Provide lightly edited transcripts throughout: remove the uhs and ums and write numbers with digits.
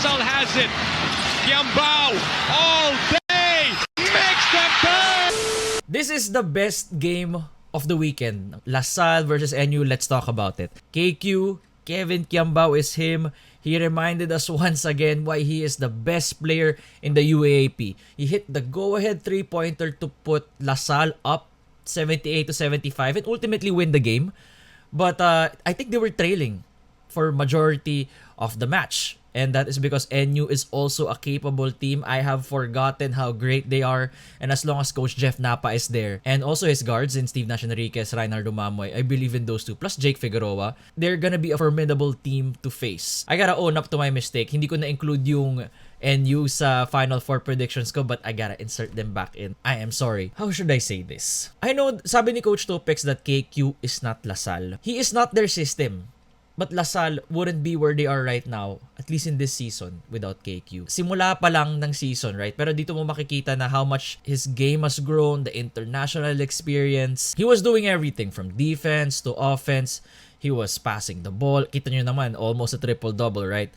LaSalle has it. Quiambao all day makes them pay. This is the best game of the weekend. LaSalle versus NU. Let's talk about it. KQ, Kevin Quiambao is him. He reminded us once again why he is the best player in the UAAP. He hit the go-ahead three-pointer to put LaSalle up 78-75 and ultimately win the game. But I think they were trailing for majority of the match. And that is because NU is also a capable team. I have forgotten how great they are. And as long as Coach Jeff Napa is there, and also his guards in Steve Nash Enriquez, Reinaldo Mamoy, I believe in those two, plus Jake Figueroa, they're gonna be a formidable team to face. I gotta own up to my mistake. Hindi ko na-include yung NU sa Final Four predictions ko, but I gotta insert them back in. I am sorry. How should I say this? I know, sabi ni Coach Topex that KQ is not LaSalle. He is not their system. But LaSalle wouldn't be where they are right now, at least in this season, without KQ. Simula pa lang ng season, right? Pero dito mo makikita na how much his game has grown, the international experience. He was doing everything from defense to offense. He was passing the ball. Kita nyo naman, almost a triple-double, right?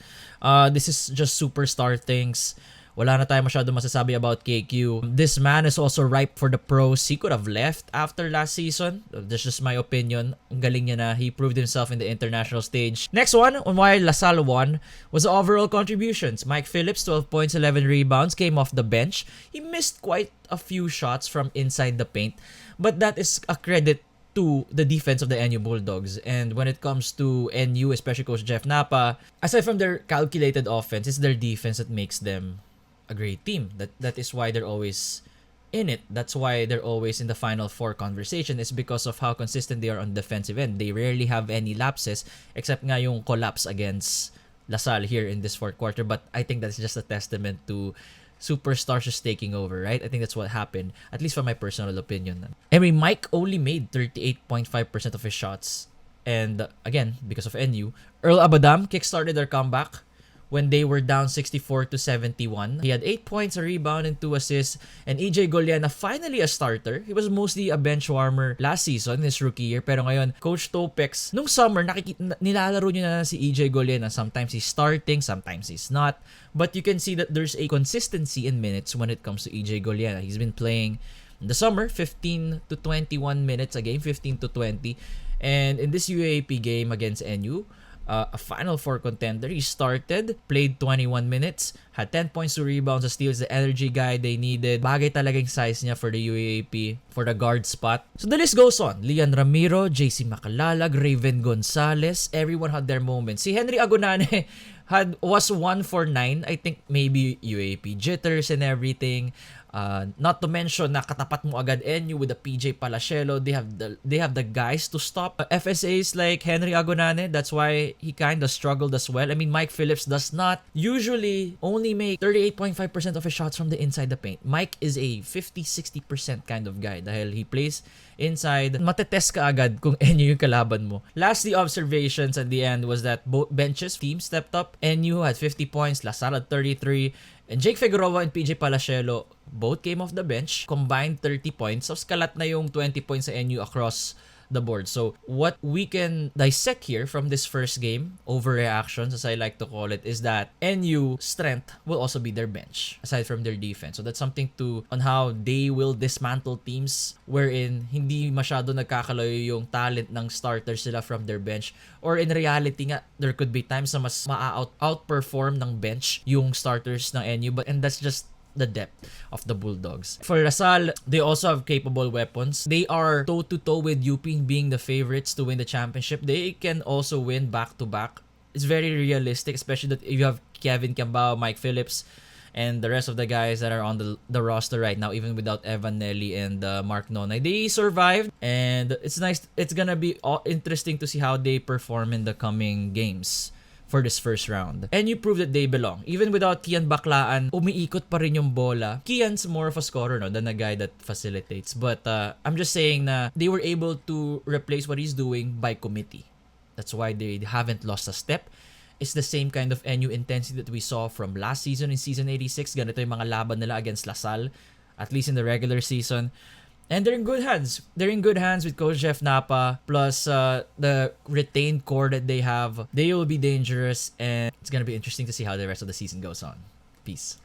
This is just superstar things. Wala na tayo masyado masasabi about KQ. This man is also ripe for the pros. He could have left after last season. That's just my opinion. Ang galing niya na. He proved himself in the international stage. Next one, on why LaSalle won, was the overall contributions. Mike Phillips, 12 points, 11 rebounds, came off the bench. He missed quite a few shots from inside the paint. But that is a credit to the defense of the NU Bulldogs. And when it comes to NU, especially Coach Jeff Napa, aside from their calculated offense, it's their defense that makes them a great team. That is why they're always in it. That's why they're always in the Final Four conversation. It's because of how consistent they are on the defensive end. They rarely have any lapses except nga yung collapse against LaSalle here in this fourth quarter. But I think that's just a testament to superstars just taking over, right? I think that's what happened, at least from my personal opinion. I mean, Mike only made 38.5% of his shots. And again, because of NU, Earl Abadam kickstarted their comeback when they were down 64-71. He had 8 points, a rebound, and 2 assists. And EJ Goliana, finally a starter. He was mostly a bench warmer last season, his rookie year. Pero ngayon, Coach Topex, nung summer, nilalaro niya na si EJ Goliana. Sometimes he's starting, sometimes he's not. But you can see that there's a consistency in minutes when it comes to EJ Goliana. He's been playing in the summer, 15 to 21 minutes a game, 15 to 20. And in this UAAP game against NU, a Final Four contender, he started, played 21 minutes, had 10 points, 2 rebounds, a steals, the energy guy they needed. Bagay talagang size niya for the UAAP, for the guard spot. So the list goes on. Lian Ramiro, JC Macalalag, Raven Gonzalez, everyone had their moments. Si Henry Agonane was 1 for 9. I think maybe UAAP jitters and everything. Not to mention na katapat mo agad NU with the PJ Palacielo. They have the guys to stop FSAs like Henry Agonane. That's why he kind of struggled as well. I mean, Mike Phillips does not usually only make 38.5% of his shots from the inside the paint. Mike is a 50-60% kind of guy dahil he plays inside. Matetest ka agad kung NU yung kalaban mo. Lastly, observations at the end was that both benches team stepped up. NU had 50 points, LaSalle had 33. And Jake Figueroa and PJ Palacielo both came off the bench, combined 30 points. So, skalat na yung 20 points sa NU across the board. So, what we can dissect here from this first game, overreactions as I like to call it, is that NU strength will also be their bench, aside from their defense. So, that's something on how they will dismantle teams wherein hindi masyado nagkakalayo yung talent ng starters sila from their bench. Or in reality nga, there could be times na mas outperform ng bench yung starters ng NU. And that's just the depth of the Bulldogs. For LaSalle, they also have capable weapons. They are toe-to-toe with UP being the favorites to win the championship. They can also win back-to-back. It's very realistic, especially that if you have Kevin Quiambao, Mike Phillips, and the rest of the guys that are on the roster right now, even without Evan Nelly and Mark Nonay. They survived, and it's nice. It's gonna be interesting to see how they perform in the coming games for this first round. And you prove that they belong. Even without Kian Baklaan, umiikot pa rin yung bola. Kian's more of a scorer than a guy that facilitates. But I'm just saying na they were able to replace what he's doing by committee. That's why they haven't lost a step. It's the same kind of NU intensity that we saw from last season in Season 86. Ganito yung mga laban nila against LaSalle, at least in the regular season. And they're in good hands. They're in good hands with Coach Jeff Napa, plus the retained core that they have. They will be dangerous, and it's gonna be interesting to see how the rest of the season goes on. Peace.